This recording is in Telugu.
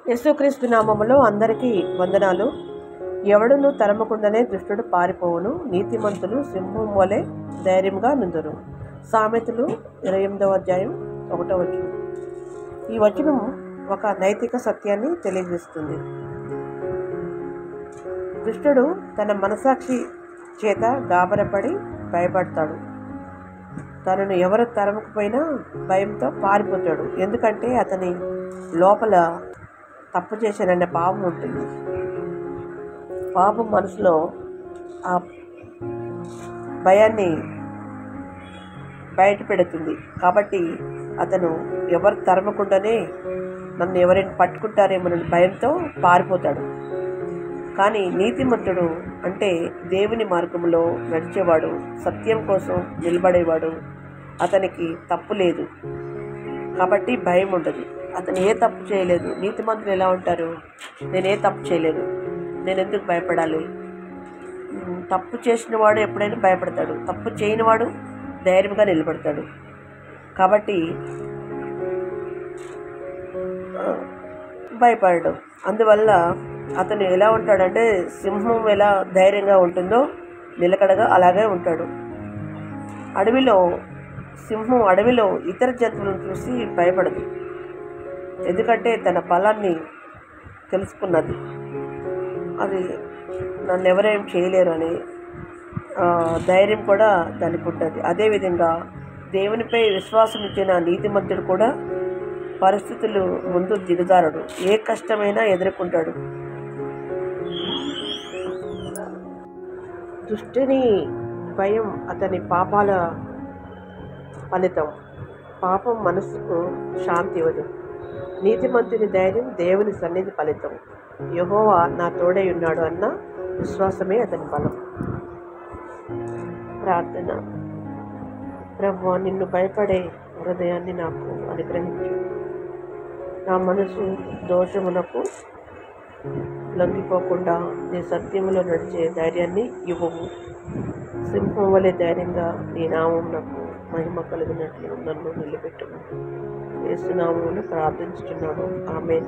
యేసుక్రీస్తు నామములో అందరికీ వందనాలు. ఎవడును తరమకుండానే దుష్టుడు పారిపోవును, నీతిమంతులు సింహం వలె ధైర్యంగా నుందురు. సామెతలు 28వ అధ్యాయం 1వ వచనం. ఈ వచనం ఒక నైతిక సత్యాన్ని తెలియజేస్తుంది. దుష్టుడు తన మనసాక్షి చేత గాబరపడి భయపడతాడు. తనను ఎవరు తరమకపోయినా భయంతో పారిపోతాడు. ఎందుకంటే అతని లోపల తప్పు చేశానన్న పాపం ఉంటుంది. పాపం మనసులో ఆ భయాన్ని బయట పెడుతుంది. కాబట్టి అతను ఎవరు తరమకుండానే నన్ను ఎవరైనా పట్టుకుంటారేమోనని భయంతో పారిపోతాడు. కానీ నీతిమంతుడు అంటే దేవుని మార్గంలో నడిచేవాడు, సత్యం కోసం నిలబడేవాడు. అతనికి తప్పు లేదు కాబట్టి భయం ఉండదు. అతను ఏ తప్పు చేయలేదు. నీతిమంతులు ఎలా ఉంటారు? నేను ఏ తప్పు చేయలేదు, నేను ఎందుకు భయపడాలి? తప్పు చేసిన వాడు ఎప్పుడైనా భయపడతాడు, తప్పు చేయనివాడు ధైర్యంగా నిలబడతాడు. కాబట్టి భయపడడు. అందువల్ల అతను ఎలా ఉంటాడంటే సింహం ఎలా ధైర్యంగా ఉంటుందో నిలకడగా అలాగే ఉంటాడు. సింహం అడవిలో ఇతర జంతువులను చూసి భయపడదు. ఎందుకంటే తన బలాన్ని తెలుసుకున్నది. అది నన్ను ఎవరేం చేయలేరు అని ధైర్యం కూడా దానికి ఉంటుంది. అదేవిధంగా దేవునిపై విశ్వాసం ఇచ్చిన నీతిమంతుడు కూడా పరిస్థితులు ముందు దిగజారడు. ఏ కష్టమైనా ఎదుర్కొంటాడు. దుష్టుని భయం అతని పాపాల ఫలితం. పాపం మనసుకు శాంతి ఇవ్వదు. నీతిమంతుని ధైర్యం దేవుని సన్నిధి ఫలితం. యెహోవా నా తోడై ఉన్నాడు అన్న విశ్వాసమే అతని బలం. ప్రార్థన. ప్రభువా, నిన్ను భయపడే హృదయాన్ని నాకు అనుగ్రహించు. నా మనసు దోషమునకు లొంగిపోకుండా నీ సత్యములో నడిచే ధైర్యాన్ని ఇవ్వము. సింహం వలె ధైర్యంగా నీ నామం నాకు మహిమ కలిగినట్లు నన్ను నిలబెట్టుము. యేసు నామమున ప్రార్థించుచున్నాను. ఆమేన్.